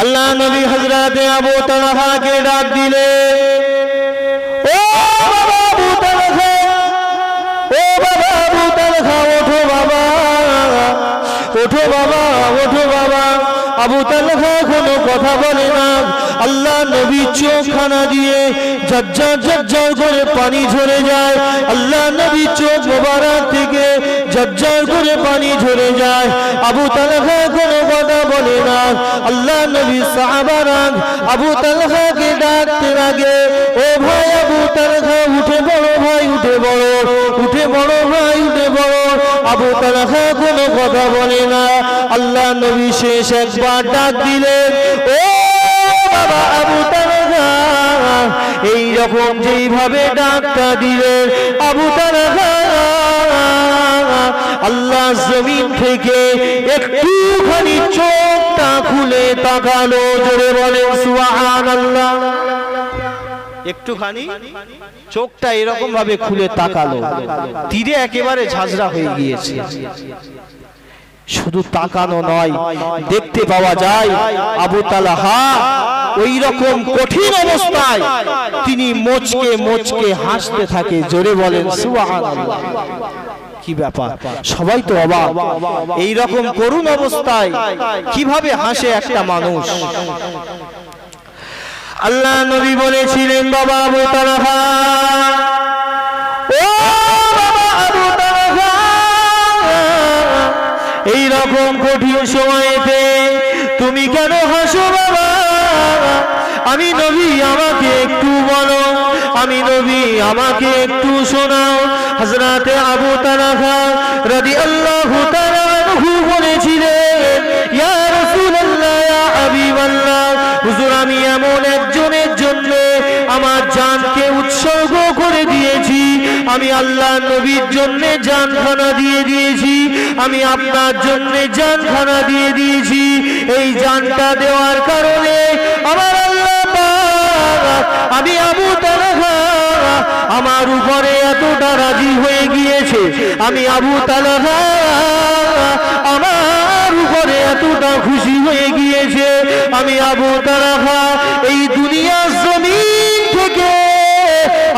আল্লাহ নবী হযরতে আবু তালহাকে ডাক দিলে, ও বাবা আবু তালহা, ও বাবা আবু তালহা, ওঠো বাবা, ওঠো বাবা, ওঠো বাবা। আবু তালহা কোনো কথা বলে না। আল্লাহ নবী চোখখানা দিয়ে ঝরঝর ঝরঝর করে পানি ঝরে যায়। আল্লাহ নবী চোখ মোবারক থেকে ঝরঝর করে পানি ঝরে যায়। আবু তালহা কোনো কথা বলে না। আল্লাহ নবী সাহাবারা আবু তালহাকে ডাকতে লাগে, ও ভাই আবু তালহা, উঠে বড় ভাই, উঠে বড়, উঠে বড় ভাই, উঠে বড়। আবু তালহা কোনো কথা বলে না। আল্লাহ নবী শেষ একবার ডাক দিলেন, ও বাবা আবু তালহা। এইরকম যেইভাবে ডাকটা দিলেন আবু তালহা, আল্লাহ জমিন থেকে একটুখানি চোখটা খুলে তাকালো। জোরে বলেন সুবহানাল্লাহ। একটুখানি চোখটা এরকম ভাবে খুলে তাকালো, তীরে একেবারে ঝাঁঝরা হয়ে গিয়েছে। শুধু তাকানো নয়, দেখতে পাওয়া যায় আবু তালহা ওই রকম কঠিন অবস্থায় তিনি মুচকে মুচকে হাসতে থাকে। জোরে বলেন সুবহানাল্লাহ। কি ব্যাপার, সবাই তো অবাক, এই রকম করুণ অবস্থায় কিভাবে হাসে একটা মানুষ। আল্লাহ নবী বলেছিলেন, বাবা আবু তালহা, ও বাবা আবু তালহা, এই রকম কঠিন সময়েতে তুমি কেন হাসো বাবা? আমি নবী, আমাকে একটু বলো, আমি নবী, আমাকে একটু শোনাও। হযরতে আবু তালহা রাদিয়াল্লাহু তাআলা আনহু বলেছিলেন, ইয়া রাসূলুল্লাহ, ইয়া হাবিবাল্লাহ, হুজুর আমি এমন একজনের জন্য আমার জানকে উৎসর্গ করে দিয়েছি। আমি আল্লাহ নবীর জন্য জানখানা দিয়ে দিয়েছি, আমি আপনার জন্য জানখানা দিয়ে দিয়েছি। এই জানটা দেওয়ার কারণে আমার আল্লাহ পাক, আমি আবু তালহা, আমার উপরে এতটা রাজি হয়ে গিয়েছে। আমি আবু তালহা, আমার উপরে এতটা খুশি হয়ে গিয়েছে। আমি আবু তালহা এই দুনিয়ার জমিন থেকে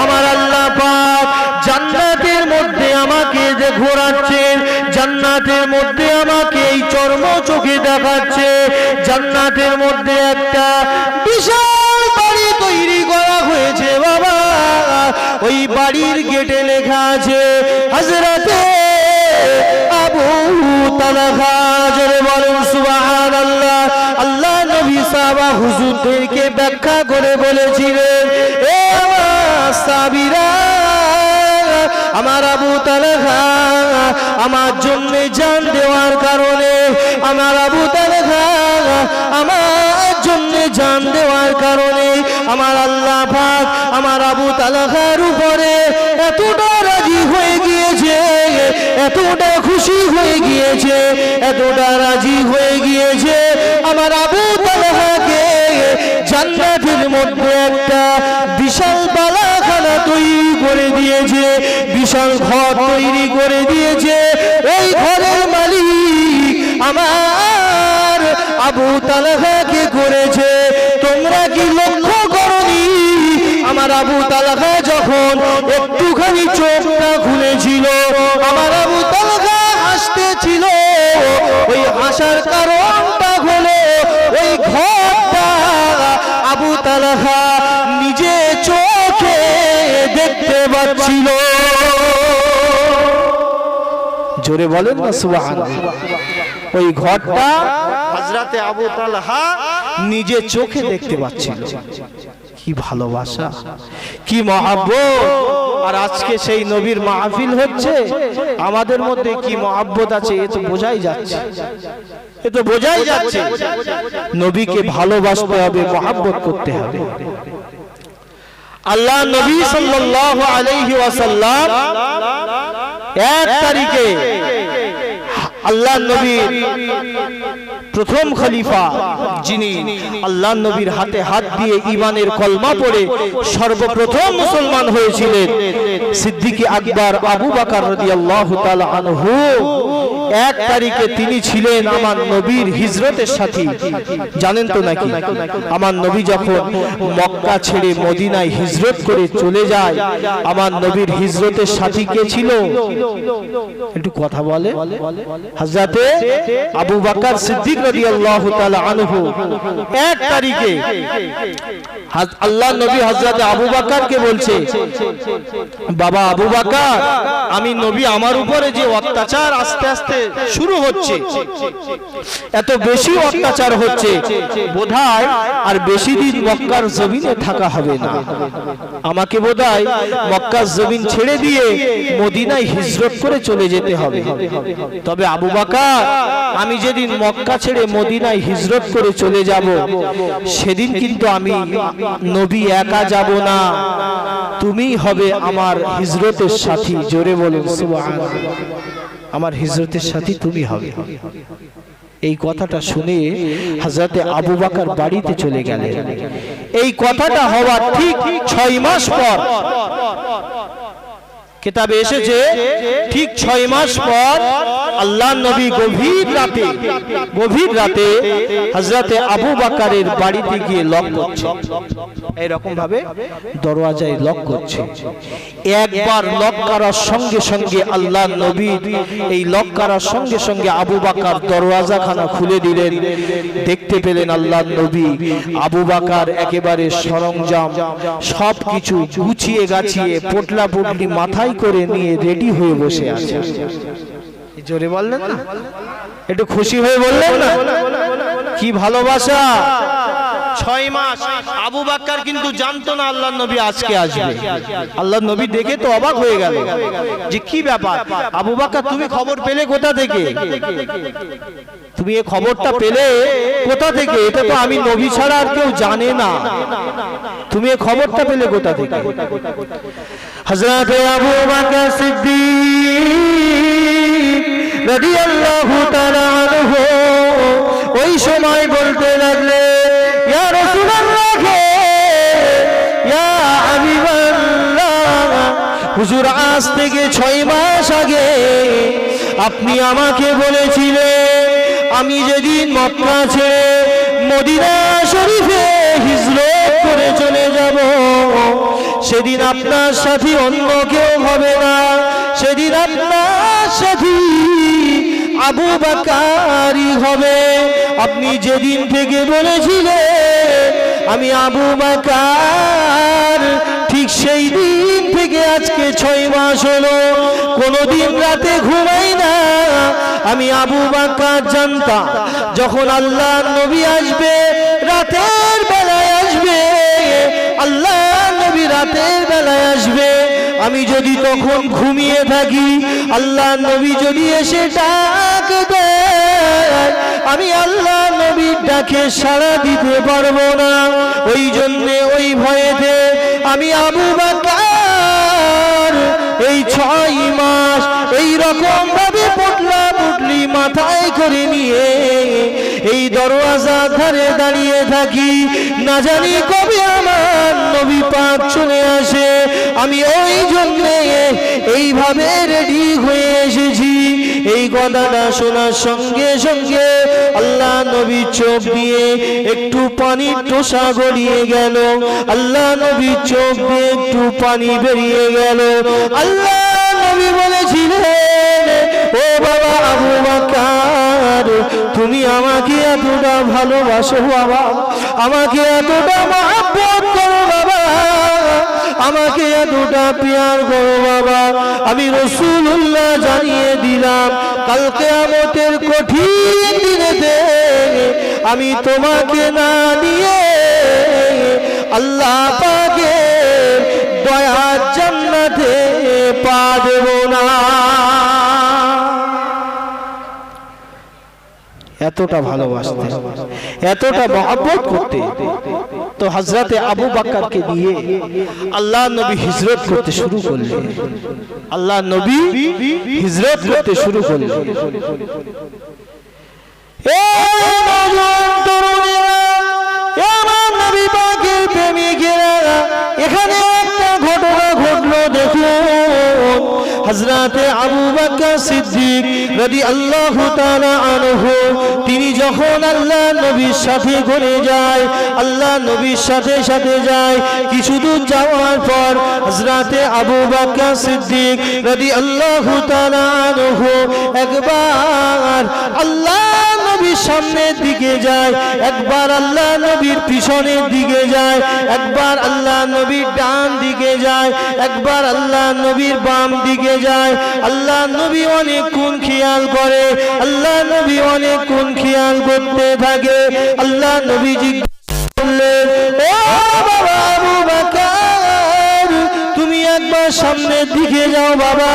আমার আল্লাহ পাক জান্নাতের মধ্যে আমাকে যে ঘোরাচ্ছেন, জান্নাতের মধ্যে আমাকে এই চর্ম চোখে দেখাচ্ছে, জান্নাতের মধ্যে একটা বিশাল বাড়ি তৈরি করা হয়েছে বাবা। ওই বাড়ির গেটে লেখা আছে হযরতে আবু তালহা। জোরে বলেন সুবহানাল্লাহ। আল্লাহ নবী সাহাবা হুজুরদেরকে ব্যাখ্যা করে বলেছিলেন, এ আমার সাহাবীরা, আমার আবু তালহা আমার জন্য জান দেওয়ার কারণে, আমার আবু তালহা আমার জন্য জান দেওয়ার কারণে আমার আল্লাহ পাক আমার আবু তালহার উপরে এতটা রাজি হয়ে গিয়েছে, এতটা খুশি হয়ে গিয়েছে, এতটা রাজি হয়ে গিয়েছে। আমার আবু তালহাকে জান্নাতের মধ্যে একটা বিশাল বালাখানা তৈরি করে দিয়েছে, বিশাল ঘর তৈরি করে দিয়েছে। এই ঘরের মালিক আমার আবু তালহাকে করেছে। তোমরা কি লক্ষ্য করনি, আমার আবু তালহা যখন একটুখানি চোখটা খুলেছিল, আমার আবু তালহা হাসতেছিল। ওই হাসার কারণটা হলো ওই ঘরটা আবু তালহা নিজে চোখে দেখতে পাচ্ছিল। জোরে বলেন না সুবহানাল্লাহ। ওই ঘরটা হযরতে আবু তালহা নিজে চোখে দেখতে পাচ্ছিল। কি ভালোবাসা, কি মহব্বত। আর আজকে সেই নবীর মাহফিল হচ্ছে, আমাদের মধ্যে কি মহব্বত আছে এ তো বোঝাই যাচ্ছে, এ তো বোঝাই যাচ্ছে। নবীকে ভালোবাসতে হবে, মহব্বত করতে হবে। আল্লাহ নবী সাল্লাল্লাহু আলাইহি ওয়াসাল্লাম 1 তারিখে আল্লাহ নবীর প্রথম খলিফা যিনি আল্লাহর নবীর হাতে হাত দিয়ে ঈমানের কলমা পড়ে সর্বপ্রথম মুসলমান হয়েছিলেন সিদ্দিক আকবর আবু বকর রাদিয়াল্লাহু তাআলা আনহু। 1 তারিখে তিনি ছিলেন আমার নবীর হিজরতের সাথী। জানেন তো নাকি আমার নবী যখন মক্কা ছেড়ে মদিনায় হিজরত করে চলে যায়, আমার নবীর হিজরতের সাথী কে ছিল? একটু কথা বলে। হযরতে আবু বকর সিদ্দিক রাদিয়াল্লাহু তাআলা আনহু 1 তারিখে আল্লাহর নবী হযরতে আবু বকরকে বলছে, বাবা আবু বকর, আমি নবী, আমার উপরে যে অত্যাচার আস্তে আস্তে শুরু হচ্ছে, এত বেশি অত্যাচার হচ্ছে, বোধহয় আর বেশি দিন মক্কার জমিনে থাকা হবে না। আমাকে বোধহয় মক্কার জমিন ছেড়ে দিয়ে মদিনায় হিজরত করে চলে যেতে হবে। তবে আবু বকর, আমি যেদিন মক্কা ছেড়ে মদিনায় হিজরত করে চলে যাব, সেদিন কিন্তু আমি নবী একা যাব না, তুমি হবে আমার হিজরতের সাথী। জোরে বলুন সুবহানাল্লাহ। আমার হিজরতের সাথী তুমি হবে। এই কথাটা শুনে হযরতে আবু বকর বাড়িতে চলে গেলেন। এই কথাটা হওয়ার ঠিক 6 মাস পর কিতাবে এসেছে, ঠিক 6 মাস পর আল্লাহর নবী গভীর রাতে হযরতে আবু বকরের বাড়িতে গিয়ে লক করছে। এইরকম ভাবে দরওয়াজায় লক করছে। একবার লক করার সঙ্গে সঙ্গে আল্লাহর নবী এই লক করার সঙ্গে সঙ্গে আবু বকর দরওয়াজাখানা খুলে দিলেন। দেখতে পেলেন আল্লাহর নবী আবু বকর একেবারে সরঞ্জাম সবকিছু গুছিয়ে গাছিয়ে পোটলা পুটলি মাথায় করে নিয়ে রেডি হয়ে বসে আছে। জোরে বললেন না? একটু খুশি হয়ে বললেন না? কি ভালোবাসা! 6 মাস আবু বকর কিন্তু জানতো না আল্লাহর নবী আজকে আসবে। আল্লাহর নবী দেখে তো অবাক হয়ে গেল যে কি ব্যাপার, আবু বকর তুমি খবর পেলে কোথা থেকে? তুমি এই খবরটা পেলে কোথা থেকে? এটা তো আমি নবী ছাড়া আর কেউ জানে না। তুমি এই খবরটা পেলে কোথা থেকে? হযরত আবু বকর সিদ্দিক রাদিয়াল্লাহু তাআলা আনহু ওই সময় বলতে লাগলে, ইয়া রাসূলুল্লাহ, ইয়া হাবিবাল্লাহ, হুজুর আজ থেকে 6 মাস আগে আপনি আমাকে বলেছিলেন আমি যেদিন মক্কা ছেড়ে মদিনা শরীফে হিজরত করে চলে যাব, সেদিন আপনার সাথী অন্য কেউ হবে না, সেদিন আপনার সাথী আবু বকরই হবে। আপনি যেদিন থেকে বলেছিলেন আমি আবু বকর, ঠিক সেই দিন থেকে আজকে 6 মাস হলো কোনদিন রাতে ঘুমাই না। আমি আবু বকর জানতাম যখন আল্লাহর নবী আসবে রাতের বেলায় আসবে, আল্লাহর নবী রাতের বেলায় আসবে, আমি যদি তখন ঘুমিয়ে থাকি, আল্লাহর নবী যদি এসে ডাক দেয়, আমি আল্লাহর নবীর ডাকে সাড়া দিতে পারবো না। ওই জন্যে ওই ভয়েতে আমি আবু বকর এই 6 মাস এই রকম ভাবে পোটলা পুটলি মাথায় করে নিয়ে এই দরওয়াজার ধারে দাঁড়িয়ে থাকি, না জানি কবে আমার নবী পাক চলে আসে। আমি ওই জন্যে এইভাবে রেডি হয়ে এসেছি। এই কথাটা শোনার সঙ্গে সঙ্গে আল্লাহ নবী চোখ দিয়ে একটু পানির টোসা গড়িয়ে গেল, আল্লাহ নবী চোখ দিয়ে একটু পানি বেরিয়ে গেল। আল্লাহ নবী বলেছিলেন, ও বাবা আবু বকর, তুমি আমাকে এতটা ভালোবাসো বাবা, আমাকে এতটা মহব্বত করো বাবা, আমাকে এতটা প্যার করো বাবা। আমি রাসূলুল্লাহ জানিয়ে দিলাম কাল কিয়ামতের কঠিন দিনেতে আমি তোমাকে না নিয়ে আল্লাহ পাকের দয়ার জান্নাতে পা দেব না। এতটা ভালোবাসতে, এতটা মহব্বত করতে। তো হযরতে আবু বকরকে নিয়ে আল্লাহ নবী হিজরত করতে শুরু করলেন। আল্লাহ নবী হিজরত করতে শুরু করলেন। নওজোয়ান তরুণেরা, আমার নবী পাকের প্রেমিকেরা, এখানে একটা ঘটনা ঘটলো দেখুন। হযরতে আবু বকর সিদ্দিক রাদিয়াল্লাহু তাআলা আনহু তিনি যখন আল্লাহ নবীর সাথে করে যায়, আল্লাহ নবীর সাথে সাথে যায়, কিছু দূর যাওয়ার পর হযরতে আবু বকর সিদ্দিক রাদিয়াল্লাহু তাআলা আনহু একবার আল্লাহ নবীর সামনের দিকে যায়, একবার আল্লাহ নবীর পিছনের দিকে যায়, একবার আল্লাহ নবীর ডান দিকে যায়, একবার আল্লাহ নবীর বাম দিকে যায়। আল্লাহ নবী অনেকক্ষণ খেয়াল করে, আল্লাহ নবী অনেকক্ষণ খেয়াল করতে থাকে। আল্লাহ নবী জিজ্ঞাসা করলেন, ও বাবা আবু বকর, তুমি একবার সামনের দিকে যাও বাবা,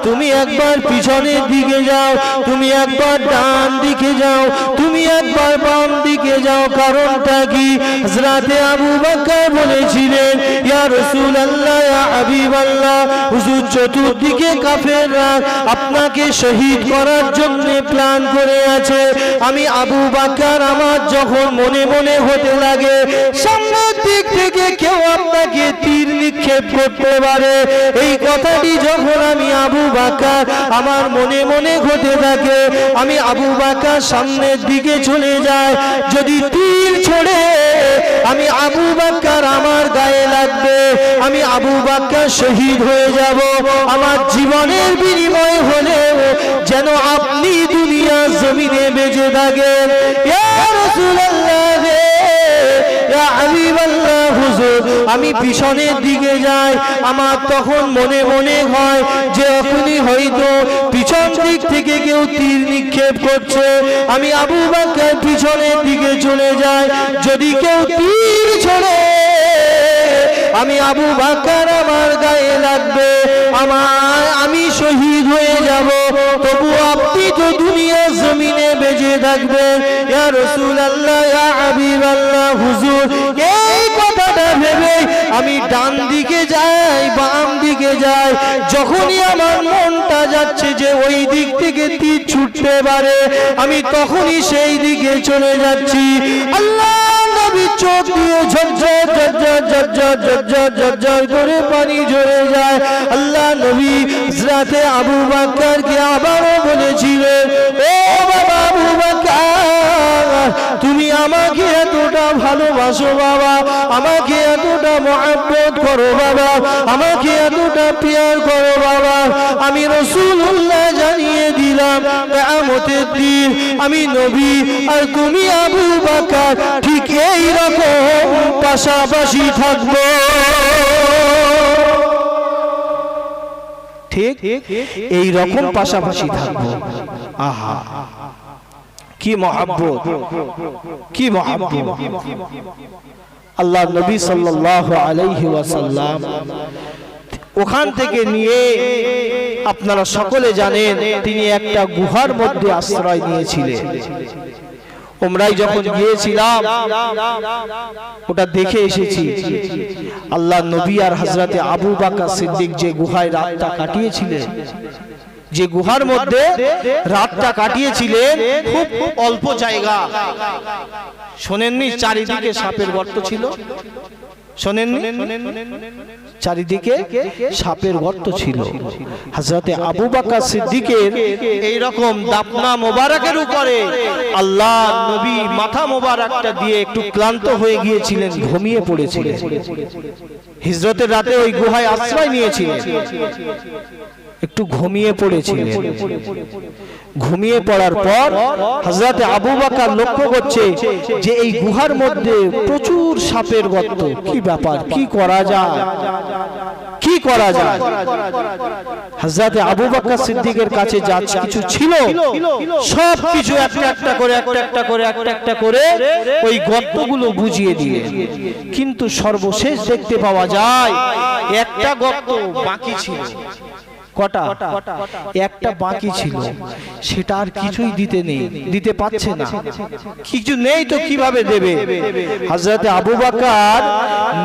তুমি একবার পিছনের দিকে যাও, তুমি একবার ডান দিকে যাও, তুমি একবার বাম দিকে যাও। কারণটা কি? হযরতে আবু বকর বলেছিলেন, ইয়া রাসূলুল্লাহ, ইয়া হাবিবাল্লাহ, হুজুর চতুর্দিকে কাফেররা আপনাকে শহীদ করার জন্য প্ল্যান করে আছে। আমি আবু বকর, আমার যখন মনে মনে হতে লাগে সামনের দিক থেকে কেউ আপনাকে তীর নিক্ষেপ করতে পারে, এই কথাটি যখন আমি আবু বকর আমার মনে মনে হতে থাকে, আমি আবু বকর সামনের দিকে চলে যায়। যদি তীর ছোড়ে আমি আবু বকর আমার গায়ে লাগবে, আমি আবু বকর শহীদ হয়ে যাব। আমার জীবনের বিনিময় হলেও যেন আপনি দুনিয়া জমিনে বেঁচে থাকেন। ইয়া রাসূলুল্লাহ, ইয়া হাবিবাল্লাহ, হুজুর আমি পিছনের দিকে যাই, আমার তখন মনে মনে হয় যে এখনই হয়তো পিছন দিক থেকে কেউ তীর নিক্ষেপ করছে। আমি আবু বকর পিছনের দিকে চলে যাই, যদি কেউ তীর ছোড়ে আমি আবু বকর আমার গায়ে লাগবে, আমি শহীদ হয়ে যাব। তবু আপনি তো দুনিয়া জমিনে বেঁচে থাকবেন। ইয়া রাসূলুল্লাহ, ইয়া হাবিবাল্লাহ, হুজুর এই কথাটা ভেবে আমি ডান দিকে যাই, বাম দিকে যাই, যখনই আমার মনটা যাচ্ছে যে ওই দিক থেকে তীর ছুটতে পারে, আমি তখনই সেই দিকে চলে যাচ্ছি। আল্লাহ নবী চোখ দিয়ে ঝরঝর ঝরঝর ঝরঝর ঝরঝর ঝরঝর করে পানি ঝরে যায়। আল্লাহ নবী হযরতে আবু বকরকে আবারও বলেছিলেন, ও বাবা আবু বকর, তুমি আমাকে এতটা ভালোবাসো বাবা, আমাকে এতটা মহব্বত করো বাবা, আমাকে এতটা প্যার করো বাবা, আমি রাসূলুল্লাহ জানিয়ে দিলাম কিয়ামতের দিন আমি নবী আর তুমি আবু বকর ঠিক এই রকম পাশাপাশি থাকবো। ঠিক এই রকম পাশাপাশি থাকবো। আহা কি মহব্বত, কি মহব্বত। আল্লাহ নবী সাল্লাল্লাহু আলাইহি ওয়াসাল্লাম ওখান থেকে নিয়ে আপনারা সকলে জানেন তিনি একটা গুহার মধ্যে আশ্রয় নিয়েছিলেন। উমরায় যখন গিয়েছিলাম ওটা দেখে এসেছি। আল্লাহ নবী আর হযরতে আবু বকর সিদ্দিক যে গুহায় রাতটা কাটিয়েছিলেন, যে গুহার মধ্যে রাতটা কাটিয়েছিলেন, খুব অল্প জায়গা। শোনেননি চারিদিকে সাপের গর্ত ছিল? শোনেননি? চারিদিকে সাপের গর্ত ছিল। হযরতে আবু বকর সিদ্দিকের এই রকম দাপনা মোবারকের উপরে আল্লাহ নবী মাথা মোবারকটা দিয়ে একটু ক্লান্ত হয়ে গিয়েছিলেন, ঘুমিয়ে পড়েছিলেন। হিজরতের রাতে ওই গুহায় আশ্রয় নিয়েছিলেন, একটু ঘুমিয়ে পড়েছিলেন। ঘুমিয়ে পড়ার পর হযরতে আবু বকর লক্ষ্য করছে যে এই গুহার মধ্যে প্রচুর সাপের গর্ত। কি ব্যাপার, কি করা যায়, কি করা যায়? হযরতে আবু বকর সিদ্দিকের কাছে যা কিছু ছিল সব কিছু একটা একটা করে ওই গর্তগুলো বুঝিয়ে দিলেন। কিন্তু সর্বশেষ দেখতে পাওয়া যায় একটা গর্ত বাকি ছিল। কটা? একটা বাকি ছিল, সেটা আর কিছুই দিতে পারছে না। কিছু নেই তো কিভাবে দেবে? হযরতে আবু বকর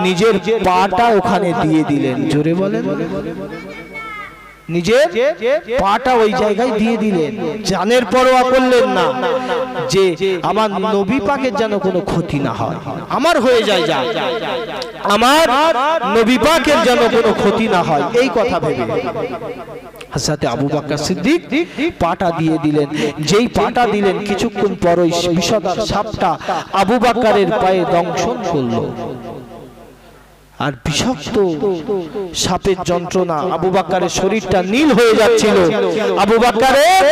নিজের পাটা ওখানে দিয়ে দিলেন। জোরে বলেন। নিজের পাটা ওই জায়গায় দিয়ে দিলেন, জানের পরোয়া করলেন না যে আমার নবী পাকের যেন কোনো ক্ষতি না হয়, আমার হয়ে যায় যা, আমার নবী পাকের যেন কোনো ক্ষতি না হয়, এই কথা ভেবে হযরত আবু বকর সিদ্দিক পাটা দিয়ে দিলেন। যেই পাটা দিলেন কিছুক্ষণ পরই বিষধর সাপটা আবু বকরের পায়ে দংশন করলো। আর বিষাক্ত সাপের যন্ত্রণা, আবু বকরের শরীরটা নীল হয়ে যাচ্ছিল। আবু বকরের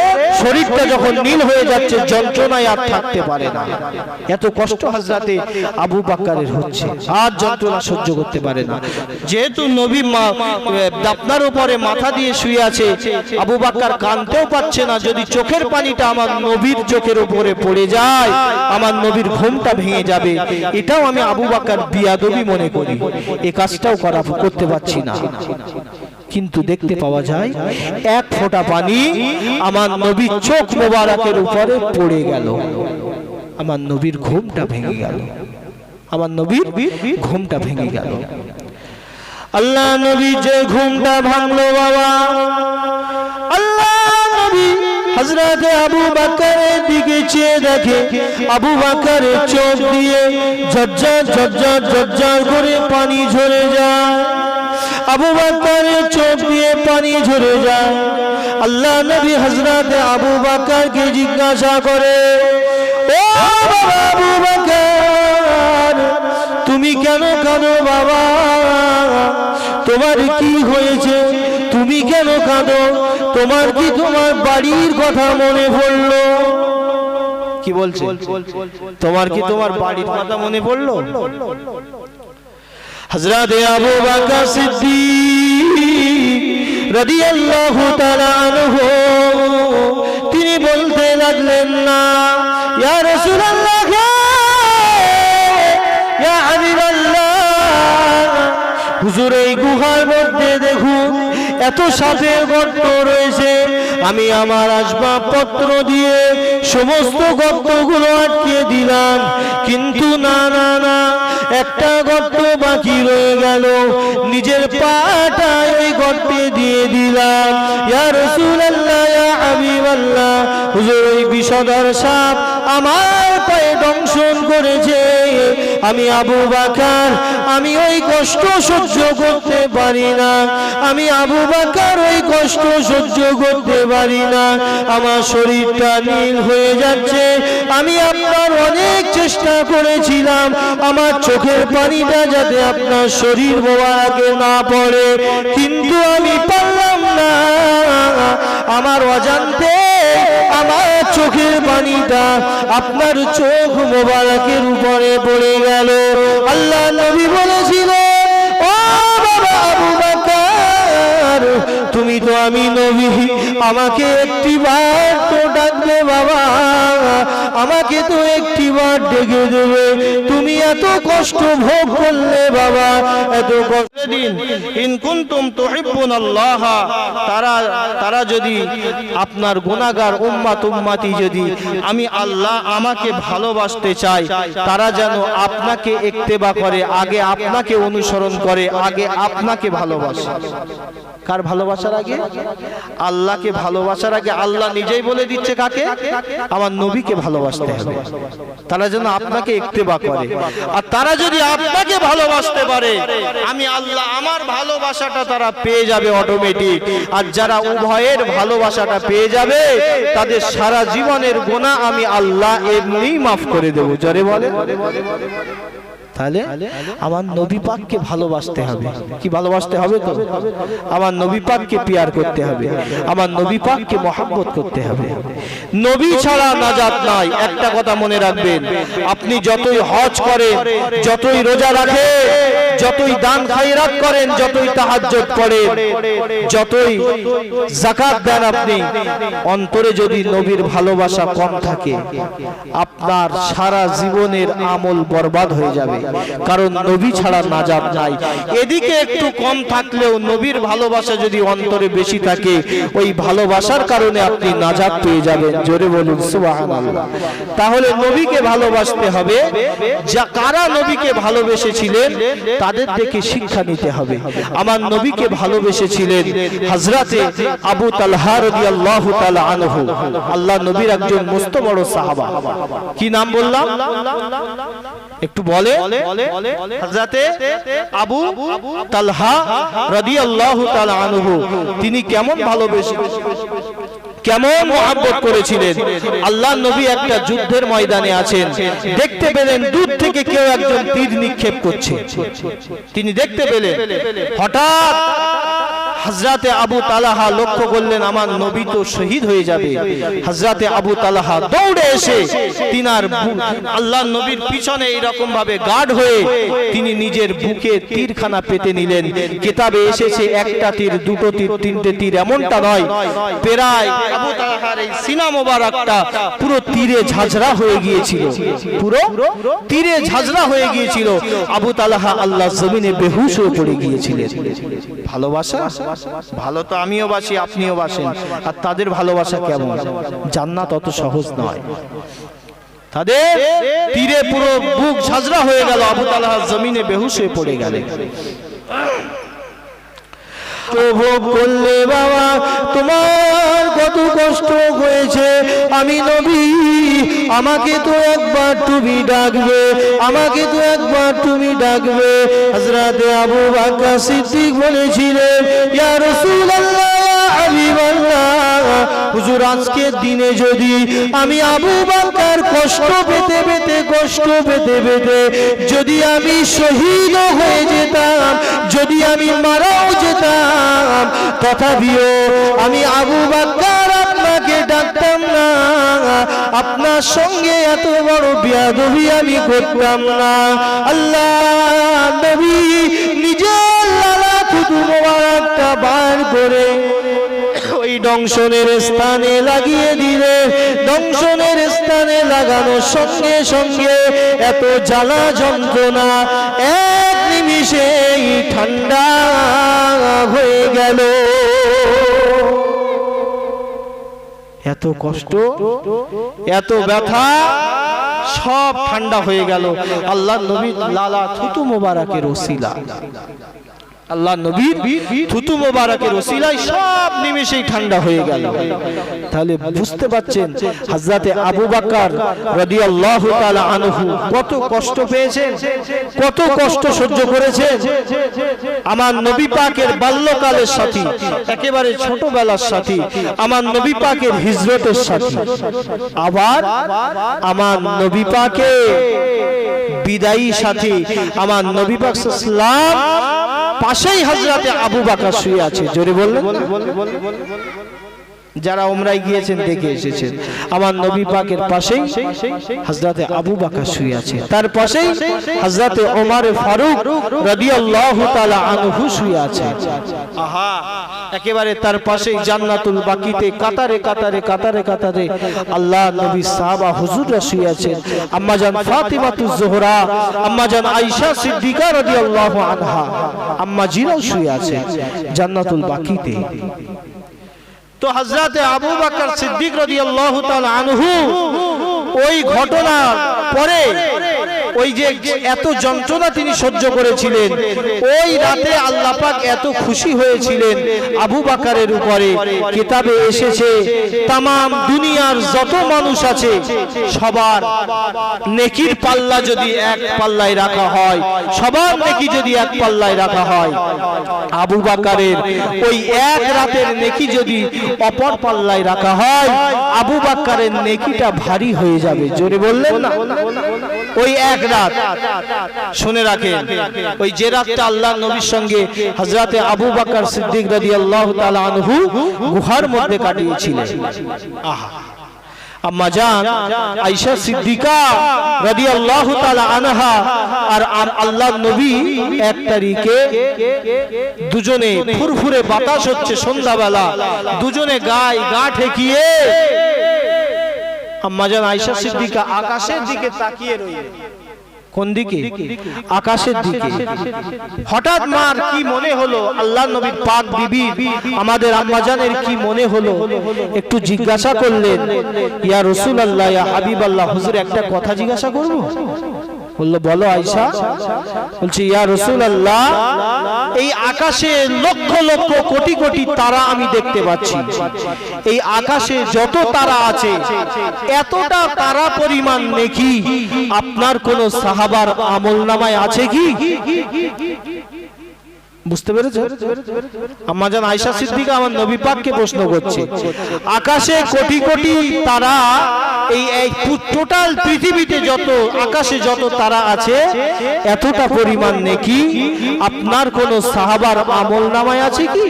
শরীরটা যখন নীল হয়ে যাচ্ছে, যন্ত্রণায় আর থাকতে পারে না, এত কষ্ট হযরতে আবু বকরের হচ্ছে, আর যন্ত্রণা সহ্য করতে পারে না। যেহেতু নবী আপনার উপরে মাথা দিয়ে শুয়ে আছে, আবু বকর কাঁদতেও পাচ্ছে না, যদি চোখের পানিটা আমার নবীর চোখের উপরে পড়ে যায়, আমার নবীর ঘুমটা ভেঙে যাবে, এটাও আমি আবু বকর বিয়াদবি মনে করি, এই কাজটাও করতে পারছি না। কিন্তু দেখতে পাওয়া যায় এক ফোঁটা পানি আমার নবীর চোখ মোবারকের উপরে পড়ে গেল, আমার নবীর ঘুমটা ভেঙে গেল, আমার নবীর ঘুমটা ভেঙে গেল। আল্লাহ নবী যে ঘুমটা ভাঙলো বাবা, আল্লাহ নবী হযরত আবু বকরের দিকে চেয়ে দেখে আবু বকরের চোখ দিয়ে ঝরঝর ঝরঝর ঝরঝর করে পানি ঝরে যায়, আবু বকরের চোখ দিয়ে পানি ঝরে যায়। আল্লাহ নবী হযরত আবু বকরকে জিজ্ঞাসা করে, ও বাবা আবু বকর, তুমি কেন কাঁদো বাবা, তোমার কি হয়েছে, তুমি কেন কাঁদো, তোমার কি তোমার বাড়ির কথা মনে পড়লো? কি বলছে, তোমার কি তোমার বাড়ির কথা মনে পড়লো? হযরত আবু বকর সিদ্দিক রাদিয়াল্লাহু তাআলা আনহু তিনি বলতে লাগলেন, না ইয়া রাসূলুল্লাহ, ইয়া হাবিবাল্লাহ, হুজুর এই গুহার মধ্যে দেখুন এত সাপের গর্ত রয়েছে, আমি আমার আসবাবপত্র দিয়ে সমস্ত গর্তগুলো আটকে দিলাম, কিন্তু না না না, একটা গর্ত বাকি রয়ে গেল, নিজের পাটা এই গর্তে দিয়ে দিলাম। ইয়া রাসূলুল্লাহ, ইয়া হাবিবাল্লাহ, হুজুর এই বিষধর সাপ আমার পায়ে দংশন করেছে, আমি আবু বকর, আমি ওই কষ্ট সহ্য করতে পারি না, আমি আবু বকর ওই কষ্ট সহ্য করতে পারি না, আমার শরীরটা নীল হয়ে যাচ্ছে, আমি আপনার অনেক চেষ্টা করেছিলাম আমার চোখের পানিটা যাতে আপনার শরীর মোবারকে না পড়ে, কিন্তু আমি পারলাম না, আমার অজান্তে আমার চোখের পানিটা আপনার চোখ মোবারকের উপরে পড়ে গেল। আল্লাহ নবী বলেছিলেন, ও বাবা আবু বকর, তুমি তো আমি নবী, আমাকে একটি বার তো ডাকবে বাবা, আমাকে তো একটি বার ডেকে দেবে, তুমি এত কষ্ট ভোগ করলে বাবা, এত কষ্ট দিন। ইন কুনতুম তুহিব্বুনাল্লাহ, তারা যদি আপনার গুনাহগার উম্মত উম্মতি যদি আমি আল্লাহ আমাকে ভালোবাসতে চাই, তারা যেন আপনাকে ইত্তেবা করে, আগে আপনাকে অনুসরণ করে, আগে আপনাকে ভালোবাসে। কার ভালোবাসার আগে? আল্লাহকে ভালোবাসার আগে আল্লাহ নিজেই বলে দিচ্ছে কাকে? আমার নবীকে ভালোবাসতে হবে, তারা যেন আপনাকে ইত্তেবা করে। আর তারা যদি আপনাকে ভালোবাসতে পারে, আমি আল্লাহ আমার ভালোবাসাটা তারা পেয়ে যাবে অটোমেটিক। আর যারা উভয়ের ভালোবাসাটা পেয়ে যাবে, তাদের সারা জীবনের গুনাহ আমি আল্লাহ এমনিই মাফ করে দেব। জোরে বলে। তাহলে আমার নবী পাককে ভালোবাসতে হবে। কি ভালোবাসতে হবে? তো আমার নবী পাককে পিয়ার করতে হবে, আমার নবী পাককে মহব্বত করতে হবে। নবী ছাড়া নাজাত নাই। একটা কথা মনে রাখবেন, আপনি যতই হজ করেন, যতই রোজা রাখেন, যতই দান খায়রাত করেন, যতই তাহাজ্জুদ পড়েন, যতই যাকাত দেন, আপনি অন্তরে যদি নবীর ভালোবাসা কম থাকে, আপনার সারা জীবনের আমল বরবাদ হয়ে যাবে। কারণ নবী ছাড়া নাজাত নাই। এদিকে একটু কম থাকলেও নবীর ভালোবাসা যদি অন্তরে বেশি থাকে, ওই ভালোবাসার কারণে আপনি নাজাত পেয়ে যাবেন। জোরে বলুন সুবহানাল্লাহ। তাহলে নবীকে ভালোবাসতে হবে, যা কারা নবীকে ভালোবেসেছিলেন তাদের দেখে শিক্ষা নিতে হবে। আমার নবীকে ভালোবেসেছিলেন হযরতে আবু তালহা রাদিয়াল্লাহু তাআলা আনহু, আল্লাহ নবীর একজন মস্ত বড় সাহাবা। কি নাম বললাম একটু বলে? হযরতে আবু তালহা রাদিয়াল্লাহু তাআলা আনহু। তিনি কেমন ভালোবেসেছিলেন, কেমন মহব্বত করেছিলেন। আল্লাহর নবী একটা যুদ্ধের ময়দানে আছেন, দেখতে পেলেন দূর থেকে কেউ একজন তীর নিক্ষেপ করছে। তিনি দেখতে পেলেন, হঠাৎ হযরতে আবু তালহা লক্ষ্য করলেন আমার নবী তো শহীদ হয়ে যাবে। হযরতে আবু তালহা দৌড়ে এসে তিনার আল্লাহর নবীর পিছনে এরকম ভাবে গার্ড হয়ে তিনি নিজের বুকে তীরখানা পেতে নিলেন। কিতাবে এসেছে একটা তীর, দুটো তীর, তিনটে তীর, এমনটা নয়, প্রায় আবু তালহার এই সিনা মোবারকটা পুরো তীরে ঝাঁঝরা হয়ে গিয়েছিল, পুরো তীরে ঝাঁঝরা হয়ে গিয়েছিল। আবু তালহা আল্লাহর জমিনে বেহুশ হয়ে পড়ে গিয়েছিলেন। ভালোবাসা ভালো তো আমিও বাসি, আপনিও বাসেন, আর তাদের ভালোবাসা কেমন? জান্নাত অত সহজ নয়। তাদের তীরে পুরো বুক ঝাঁঝরা হয়ে গেল, আবু তালহা জমিনে বেহুশ হয়ে পড়ে গেলেন। ভোগ করলে বাবা তোমার কত কষ্ট হয়েছে, আমি নবী, আমাকে তো একবার তুমি ডাকবে, আমাকে তো একবার তুমি ডাকবে। হযরতে আবু বকর সিদ্দিক বলেছিলেন, ইয়া রাসূলুল্লাহ, ইয়া হাবিবাল্লাহ, হুজুর আজকের দিনে যদি আমি আবু বকর কষ্ট পেতে পেতে যদি আমি শহীদ হয়ে যেতাম, যদি আমি মারাও যেতাম, তথাপিও আমি আবু বকর আপনাকে ডাকতাম না, আপনার সঙ্গে এত বড় বেয়াদবি আমি করতাম না। আল্লাহ নবী নিজের লালা থুতু মোবারকটা বার করে ওই দংশনের স্থানে লাগিয়ে দিলে, দংশনের স্থানে লাগানোর সঙ্গে সঙ্গে এত জ্বালা যন্ত্রণা এক নিমিষেই ঠান্ডা হয়ে গেল। এত কষ্ট, এত ব্যথা সব ঠান্ডা হয়ে গেল আল্লাহর নবীর লালা থুতু মোবারকের ওসিলা। আল্লাহ নবীর থুতু মোবারকের ওসিলায় সব নিমেষেই ঠান্ডা হয়ে গেল। তাহলে বুঝতে পাচ্ছেন হযরতে আবু বকর রাদিয়াল্লাহু তাআলা আনহু কত কষ্ট পেয়েছেন, কত কষ্ট সহ্য করেছেন। আমার নবী পাকের বাল্যকালের সাথী, একেবারে ছোটবেলার সাথী, আমার নবী পাকের হিজরতের সাথী, আবার আমার নবী পাকের বিদায়ী সাথী, আমার নবী পাক সাল্লাল্লাহু আলাইহি ওয়াসাল্লাম পাশেই হযরতে আবু বকর শুয়ে আছে। জোরে বললেন। যারা উমরায় গিয়েছেন দেখে এসেছেন, আমার নবী পাকের পাশেই হযরতে আবু বকর শুয়ে আছে, তার পাশেই হযরতে ওমর ফারুক রাদিয়াল্লাহু তাআলা আনহু শুয়ে আছে। আহা, একেবারে তার পাশেই জান্নাতুল বাকিতে কাতারে কাতারে কাতারে কাতারে আল্লাহ নবী সাহাবা হুজুররা শুয়ে আছেন। আম্মা জান ফাতিমাতুজ জোহরা, আম্মা জান আয়েশা সিদ্দিকা রাদিয়াল্লাহু আনহা, আম্মা জিরাও শুয়ে আছে জান্নাতুল বাকিতে। তো হযরতে আবু বকর সিদ্দিক রাদিয়াল্লাহু তাআলা আনহু ওই ঘটনার পরে ওই যে এত যন্ত্রণা তিনি সহ্য করেছিলেন, ওই রাতে আল্লাহ পাক এত খুশি হয়েছিলেন আবু বকরের উপরে। কিতাবে এসেছে তাম দুনিয়ার যত মানুষ আছে সবার নেকির পাল্লা যদি এক পাল্লায় রাখা হয়, সবার নেকি যদি এক পাল্লায় রাখা হয়, আবু বকরের ওই এক রাতের নেকি যদি অপর পাল্লায় রাখা হয়, আবু বকরের নেকিটা ভারী হয়ে যাবে। জোরে বললেন না? ওই এক রাত শুনে রাখেন, ওই যে রাতটা আল্লাহর নবীর সঙ্গে হযরতে আবু বকর সিদ্দিক রাদিয়াল্লাহু তাআলা আনহু গুহার মধ্যে কাটিয়েছিলেন। আহা, আম্মা জান আয়েশা সিদ্দিকা রাদিয়াল্লাহু তাআলা আনহা আর আল্লাহর নবী এক তারিখে দুজনে ফুরফুরে বাতাস হচ্ছে সন্ধ্যাবেলা, দুজনে গায়ে গা ঠেকিয়ে আম্মা জান আয়েশা সিদ্দিকা আকাশের দিকে তাকিয়ে রইলেন। কোন দিকে? আকাশের দিকে। হঠাৎ মার কি মনে হলো, আল্লাহর নবীর পাক বিবি আমাদের আম্মাজানের কি মনে হলো, একটু জিজ্ঞাসা করলেন, ইয়া রাসূলুল্লাহ, ইয়া হাবিবাল্লাহ, হুজুর একটা কথা জিজ্ঞাসা করব? বললো, বলো আয়েশা। বলছে, ইয়া রাসূলুল্লাহ, এই আকাশে লক্ষ লক্ষ কোটি কোটি তারা আমি দেখতে পাচ্ছি। এই আকাশে যত তারা আছে, এতটা তারা পরিমাণ নেকি আপনার কোন সাহাবার আমলনামায় আছে কি? বুঝতে পেরেছো? আম্মা জান আয়েশা সিদ্দিকা আমার নবী পাককে প্রশ্ন করছে, আকাশে কোটি কোটি তারা, এই টোটাল পৃথিবীতে যত আকাশে যত তারা আছে, এতটা পরিমাণ নেকি আপনার কোন সাহাবার আমলনামায় আছে কি?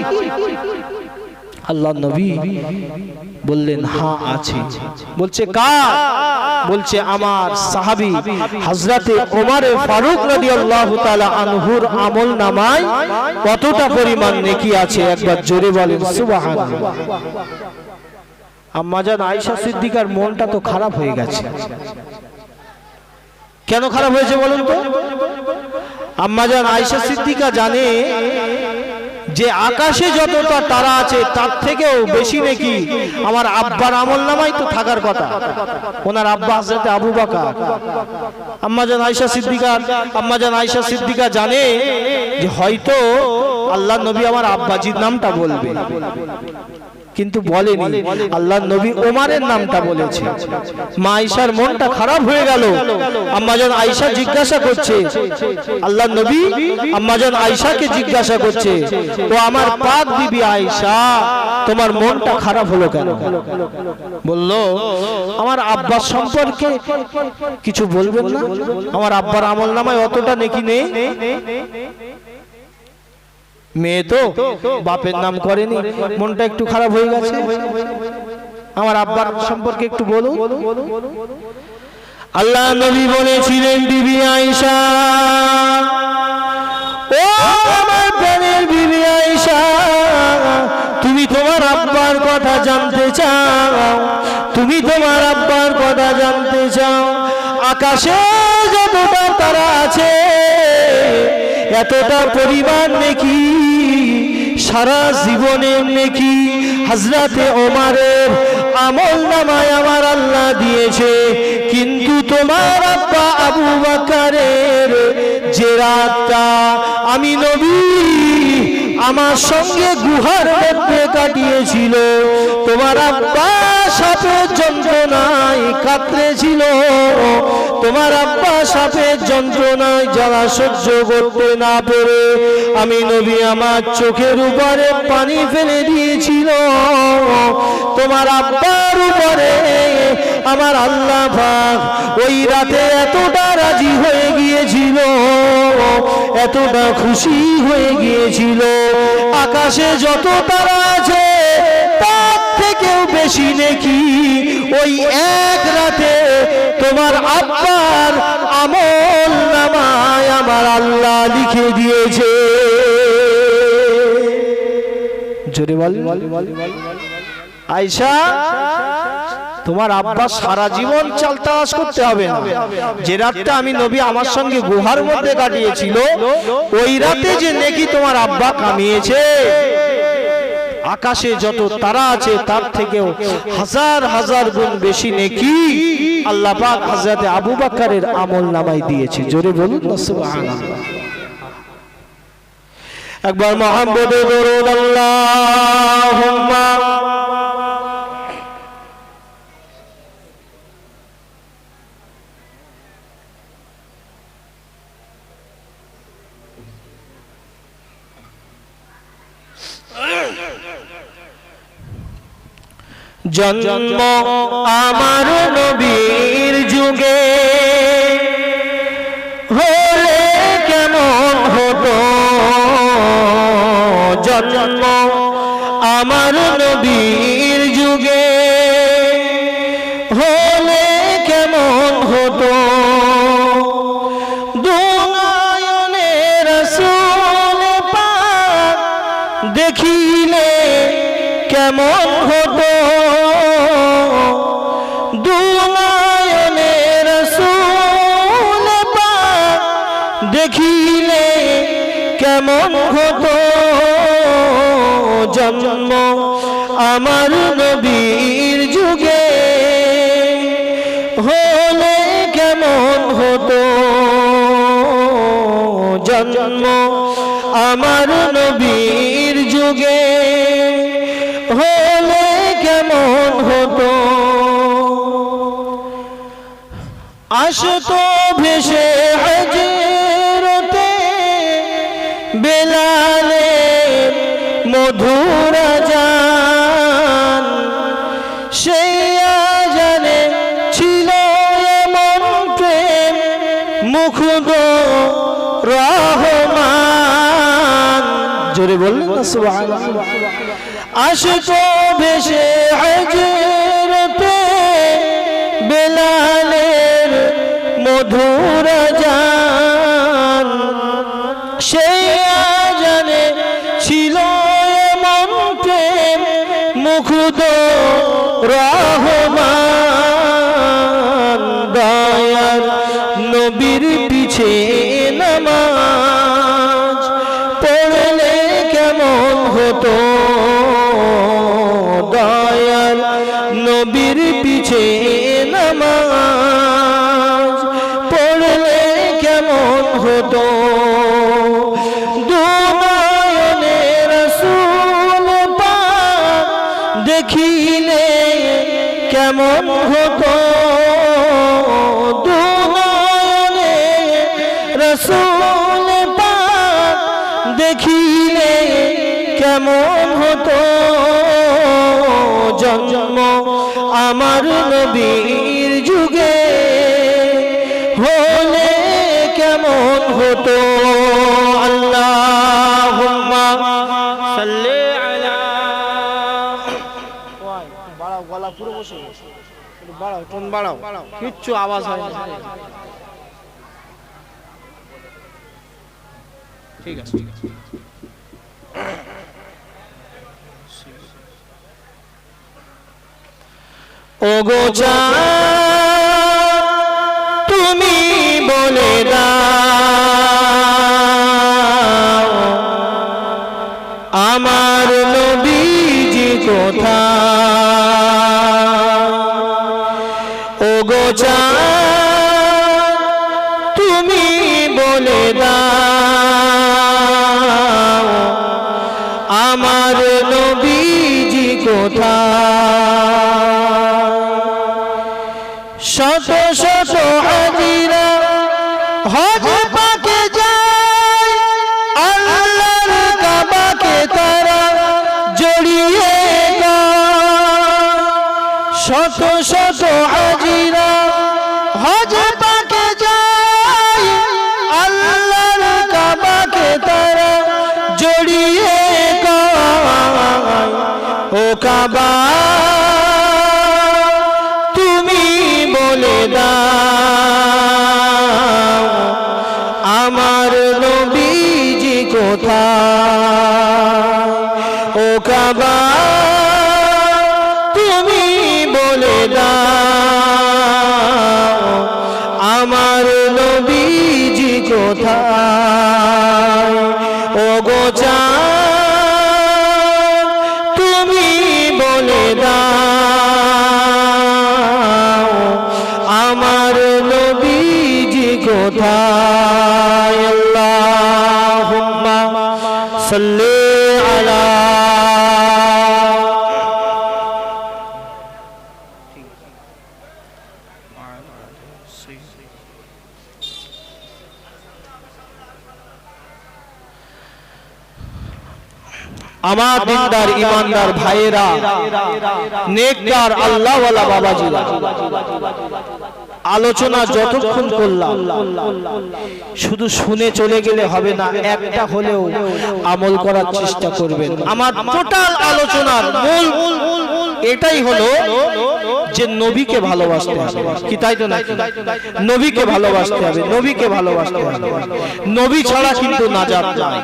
আল্লাহর নবী বললেন, হ্যাঁ আছে। বলছে, কার? বলছে, আমার সাহাবী হযরতে ওমর ফারুক রাদিয়াল্লাহু তাআলা আনহুর আমলনামায় কতটা পরিমাণ নেকি আছে, একবার জোরে বলেন সুবহানাল্লাহ। আম্মা জান আয়েশা সিদ্দিকার মনটা তো খারাপ হয়ে গেছে। কেন খারাপ হয়েছে বলুন তো? আম্মা জান আয়েশা সিদ্দিকা জানে যে আকাশে যতটা তারা আছে, তার থেকেও বেশি নাকি আমার আব্বার আমলনামায় তো থাকার কথা। ওনার আব্বা হযরতে আবু বকর। আম্মা জান আয়েশা সিদ্দিকা জানে যে হয়তো আল্লাহর নবী আমার আব্বাজির নামটা বলবে, কিন্তু বলেনি, আল্লাহর নবী ওমরের নামটা বলেছে। মা আয়েশার মনটা খারাপ হয়ে গেল। আম্মা জান আয়েশা জিজ্ঞাসা করছে, আল্লাহর নবী আম্মা জান আয়েশাকে জিজ্ঞাসা করছে, ও আমার পাক বিবি আয়েশা, তোমার মনটা খারাপ হলো কেন? বলল, আমার আব্বার সম্পর্কে কিছু বলবেন না? আমার আব্বার আমলনামায় অতটা নেকি নেই। মেয়ে তো বাপের নাম করেনি, মনটা একটু খারাপ হয়ে গেছে। আমার আব্বার সম্পর্কে একটু বলুন। আল্লাহ নবী বলেছিলেন, বিবি আয়েশা, ও আমার প্রাণের বিবি আয়েশা, তুমি তোমার আব্বার কথা জানতে চাও? তুমি তোমার আব্বার কথা জানতে চাও? আকাশে যতটা তারা আছে, এতটা পরিমাণ নেকি সারা জীবনের নেকি হযরতে ওমরের আমলনামায় আমার আল্লাহ দিয়েছে। কিন্তু তোমার আব্বা আবু বকরের যে রাতটা আমি নবী আমার সঙ্গে গুহার মধ্যে কাটিয়েছিল, তোমার আব্বা সাপের যন্ত্রণায় কাতরেছিল। তোমার আব্বা সাপের যন্ত্রণায় যারা সহ্য করতে না পেরে আমি নবী আমার চোখের উপরে পানি ফেলে দিয়েছিল। তোমার আব্বার উপরে আমার আল্লাহ পাক ওই রাতে এতটা রাজি হয়ে গিয়েছিল, এতটা খুশি হয়ে গিয়েছিল, আকাশে যত তারা আছে তার থেকেও বেশি নেকি ওই এক রাতে তোমার আব্বার আমলনামায় আমার আল্লাহ লিখে দিয়েছে। জোরে বল। আয়েশা, তোমার আব্বা সারা জীবন চালতাস করতে হবে না। যে রাতটা আমি নবী আমার সঙ্গে গুহার মধ্যে কাটিয়েছিল, ওই রাতে যে নেকি তোমার আব্বা কামিয়েছে, আকাশে যত তারা আছে তার থেকেও হাজার হাজার গুণ বেশি নেকি আল্লাহ পাক হযরতে আবু বকরের আমলনামায় দিয়েছে। জোরে বলুন না সুবহানাল্লাহ। একবার মুহাম্মদে দরুদ আল্লাহুম্মা জন্ম আমার নবীর যুগে হলে কেমন হতো, জন্ম আমার নবীর যুগে হলে কেমন হতো, দুনয়নে রাসূল পাক দেখিলে কেমন হতো, দুনয়নে রাসূল পাক দেখিলে কেমন হতো জন্ম আমার নবীর যুগে হলে কেমন হতো জন্ম আমার নবীর যুগে হলে কেমন হতো আসতো ভেসে হজরতে বেলালে মধুর আযান সেই আযানে ছিল এমন প্রেম মুখদ রহমান জোরে বললেন না সুবহানাল্লাহ আসতো ভেসে হজরতে বেলালের মধুর আযান সেই আযানে ছিল এমন প্রেম মুখদ রহমান দয়ার নবীর পিছে নামাজ পড়লে কেমন হতো দয়ার নবীর পিছে নামাজ পড়লে কেমন হতো দুনয়নে রাসূল পাক দেখিলে কেমন হতো দুনয়নে রাসূল পাক দেখিলে কেমন হতো জন্ম আমার নবীর যুগে হলে কেমন হতো আল্লাহুম্মা সাল্লি আলা বাড়াও গলা পুরো বসে বাড়াও টোন বাড়াও কিচ্ছু আওয়াজ হয় না ঠিক আছে ঠিক আছে ওগো চাঁদ তুমি বলে দাও আমার নবীজি কোথায় ওগো চাঁদ তুমি বলে দাও আমার নবীজি কোথায় শত শত হাজিরা হজ পাকে যায় আল্লাহর কাবাকে তারা জড়িয়ে গায় শত শত হাজিরা হজ পাকে যায় আল্লাহর কাবাকে তারা জড়িয়ে গায় ও কাবা বলে দাও আমার নবীজি কোথায় ও কাবা তুমি বলে দাও আমার নবীজি কোথায় ও গো চাঁদ তুমি বলে দাও আমার নবীজি কোথায় আল্লাহুম্মা সাল্লি আলা আমার দিনদার ইমানদার ভাইয়েরা নেককার আল্লাহওয়ালা বাবাজিরা আলোচনা যতক্ষণ করলাম শুধু শুনে চলে গেলে হবে না একটা হলেও আমল করার চেষ্টা করবেন আমার টোটাল আলোচনার মূল এটাই হলো যে নবীকে ভালোবাসতে হবে কি তাই তো নাকি নবীকে ভালোবাসতে হবে নবীকে ভালোবাসতে হবে নবী ছাড়া কিন্তু নাজাত নাই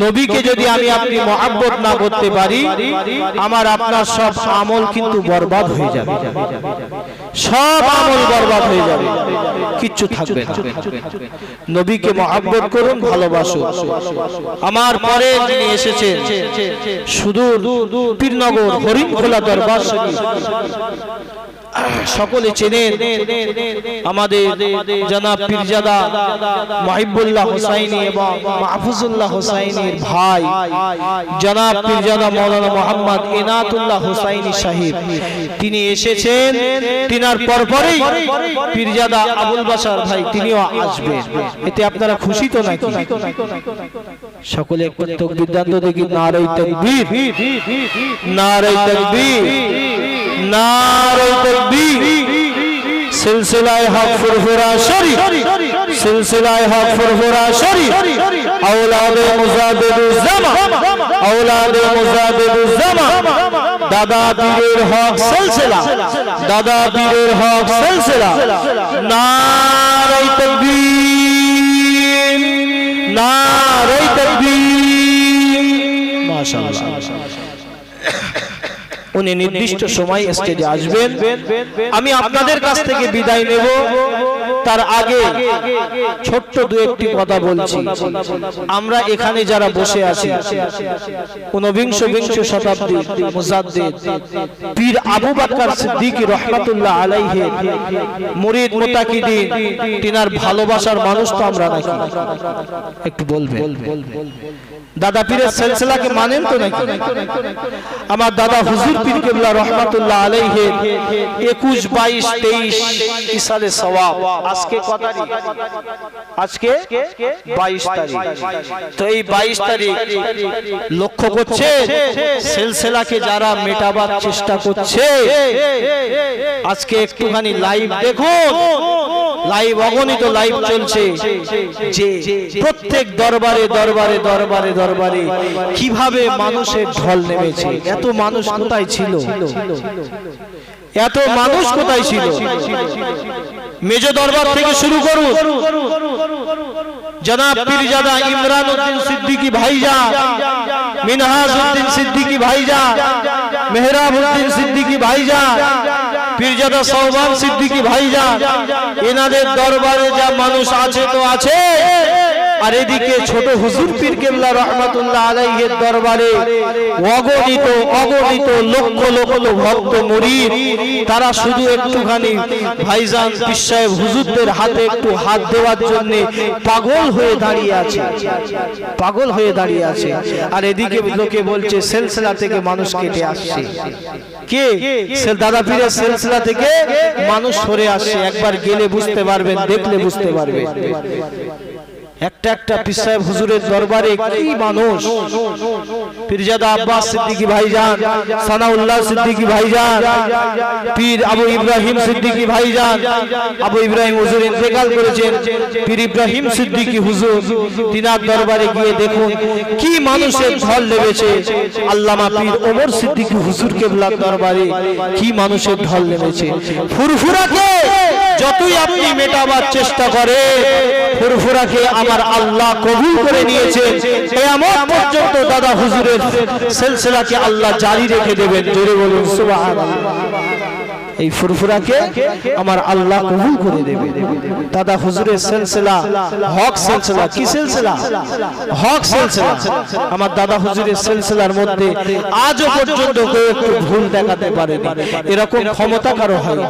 নবীকে যদি আমি আপনি মহব্বত না করতে পারি আমার আপনার সব আমল কিন্তু বরবাদ হয়ে যাবে সব আমল বরবাদ হয়ে যাবে, কিচ্ছু থাকবে না। নবীকে মহব্বত করুন, ভালোবাসুন। আমার পরে যিনি এসেছেন সুদূর পীরনগর হরিণখোলা দরবার শরীফ, সকলে চেনেন আমাদের জনাব পীরজাদা মহিবুল্লাহ হোসাইনি এবং মাহফুজুল্লাহ হোসাইনির ভাই জনাব পীরজাদা মাওলানা মোহাম্মদ ইনাতুল্লাহ হোসাইনি সাহেব, তিনি এসেছেন। তিনার পরপরেই পীরজাদা আবুল বাশার ভাই তিনিও আসবেন। এতে আপনারা খুশি তো নাকি? সকলে একটু তাকবীর দান তো দেখি। নারে তাকবীর, নারে তাকবীর, নারে তাকবীর। সিলসিলায়ে হক ফুরফুরা শরীফ, সিলসিলায়ে হক ফুরফুরা শরীফ, আওলাদে মুজাদ্দিদুজ জামান, আওলাদে মুজাদ্দিদুজ জামান, দাদা পীরের হক সিলসিলা, দাদা পীরের হক সিলসিলা। নারে তাকবীর, নারে তাকবীর। মাশাআল্লাহ। উনি নির্দিষ্ট সময় স্টেজে আসবেন, আমি আপনাদের কাছ থেকে বিদায় নেব। তার আগে ছোট্ট দু একটি কথা বলছি। আমরা এখানে যারা বসে আছি, ঊনবিংশ শতাব্দীর মুজাদ্দিদ পীর আবু বকর সিদ্দিক রহমাতুল্লাহ আলাইহি মুরিদ মুতাকিদিন, তিনার ভালোবাসার মানুষ তো আমরা নাকি? একটু বলবেন। দাদা পীরের সিলসিলাকে মানেন তো নাকি? আমার দাদা হুজুর পীর কেবলা রহমাতুল্লাহ আলাইহি 21, 22, 23 ইসালে সওয়াব। আজকে কত তারিখ? আজকে 22 তারিখ। তো এই 22 তারিখ লক্ষ্য করছে সিলসিলাকে যারা মেটাবার চেষ্টা করছে, আজকে একটুখানি লাইভ দেখুন। লাইভ অগণিত লাইভ চলছে যে প্রত্যেক দরবারে দরবারে দরবারে দরবারে কিভাবে মানুষের ঢল নেমেছে। এত মানুষ কোথায় ছিল? এত মানুষ কোথায় ছিল? মেজ দরবার থেকে শুরু করুন, জনাব পীরজাদা ইমরান উদ্দিন সিদ্দিকী ভাইজান, মিনহাজ উদ্দিন সিদ্দিকী ভাইজান, মেহরাব উদ্দিন সিদ্দিকী ভাইজান, পীরজাদা সওবান সিদ্দিকী ভাইজান, এনাদের দরবারে যা মানুষ আছে তো আছে। আর এদিকে ছোট হুজুর পীর কেবলা রহমাতুল্লাহ আলাইহির দরবারে অগণিত অগণিত লক্ষ লক্ষ ভক্ত মুরিদ, তারা শুধু একটুখানি ভাইজান পীর সাহেব হুজুরদের হাতে একটু হাত দেওয়ার জন্য পাগল হয়ে দাঁড়িয়ে আছে, পাগল হয়ে দাঁড়িয়ে আছে। আর এদিকে লোকে বলছে সিলসিলা থেকে মানুষ কেটে আসছে। কে? দাদা পীরের সিলসিলা থেকে মানুষ সরে আসছে। একবার গেলে বুঝতে পারবেন, দেখলে বুঝতে পারবেন। একটা একটা পীর সাহেব হুজুরের দরবারে কি মানুষ। পীরজাদা আব্বাস সিদ্দিকী ভাইজান, সানাউল্লাহ সিদ্দিকী ভাইজান, পীর আবু ইব্রাহিম সিদ্দিকী ভাইজান, আবু ইব্রাহিম হুজুর ইন্তেকাল করেছেন, পীর ইব্রাহিম সিদ্দিকী হুজুর, তিনার দরবারে গিয়ে দেখুন কি মানুষের ঢল নেমেছে। আল্লামা পীর ওমর সিদ্দিকী হুজুর কেবলার দরবারে কি মানুষের ঢল নেমেছে। ফুরফুরাকে যতই আপনি মেটাবার চেষ্টা করে, ফুরফুরাকে আমার আল্লাহ কবুল করে নিয়েছেন। কিয়ামত পর্যন্ত দাদা হুজুরের সিলসিলাকে আল্লাহ জারি রেখে দেবেন। জোরে বলুন সুবহানাল্লাহ। এই ফুরফুরাকে আমার আল্লাহ কবুল করে দেবে। দাদা হুজুরের সিলসিলা হক সিলসিলা। কি সিলসিলা? হক সিলসিলা। আমার দাদা হুজুরের সিলসিলার মধ্যে আজও পর্যন্ত কেউ একটু ভুল দেখাতে পারেনি, এরকম ক্ষমতা কারো হয়নি।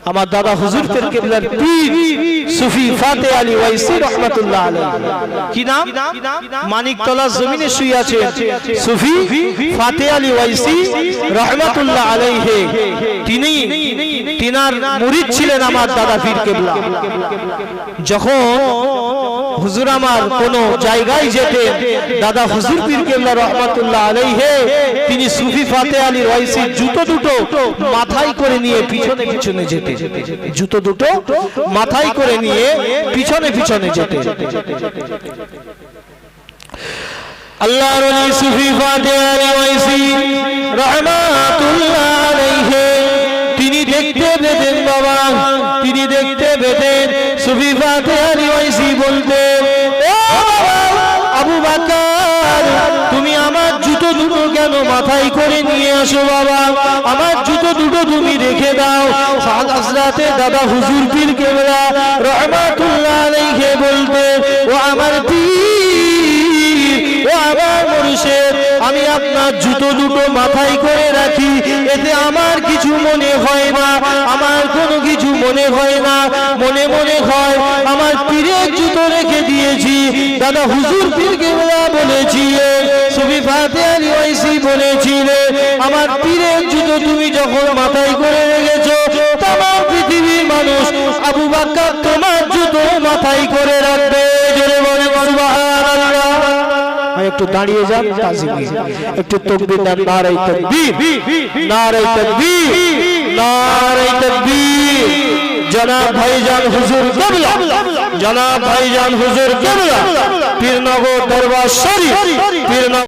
আমার দাদা হুজুর পীর কেবলার পীর সুফি ফাতে আলী ওয়াইসি রাহমাতুল্লাহ আলাইহি, কি নাম? মানিকতলা জমিনে শুয়ে আছেন সুফি ফাতে আলী ওয়াইসি রাহমাতুল্লাহ আলাইহি। তিনি তিনার মুরিদ ছিলেন আমার দাদা পীর কেবলা। যখন হুজুর আমার কোন জায়গায় যেতেন, দাদা হুজুর পীর কেবলা রহমাতুল্লাহ আলাইহি তিনি সুফি ফাতে আলী ওয়াইসি জুতো দুটো মাথায় করে নিয়ে পিছনে পিছনে যেতেন। জুতো দুটো মাথায় করে নিয়ে পিছনে পিছনে যেতেন। আল্লাহর ওলি সুফি ফাতে আলী ওয়াইসি রহমাতুল্লাহ আলাইহি তিনি দেখতে পেতেন বাবা, তিনি দেখতে পেতেন সুফি ফাতে আলী ওয়াইসি বলতেন, ও আবু বকর তুমি আমার জুতো দুটো কেন মাথায় করে নিয়ে আসো বাবা, আমার জুতো দুটো তুমি রেখে দাও। হযরতে দাদা হুজুর পীর কেবলা রহমাতুল্লাহ আলাইহি বলতে, ও আমার পীর, ও আমার মুর্শিদ, আমি আপনার জুতো দুটো মাথায় করে রাখি, এতে আমার কিছু মনে হয় না, আমার কোনো কিছু মনে হয় না, মনে মনে হয় আমার পীরের জুতো রেখে দিয়েছি। দাদা হুজুর পীর কেবলা বলেছিলেন, সুফি ফাতে আলী ওয়াইসি বলেছিলেন, আমার পীরের জুতো তুমি যখন মাথায় করে রেখেছো, তামাম পৃথিবীর মানুষ আবু বকর তোমার জুতো মাথায় করে রাখবে। জোরে বলে সুবহানাল্লাহ। একটু দাঁড়িয়ে যান, একটু তাকবীর দেন, নারে তাকবীর, নারে তাকবীর, নারে তাকবীর। জনাব ভাইজান হুজুর কেবলা, জনাব ভাইজান হুজুর কেবলা, পীরনগর দরবার শরীফ, পীরনগর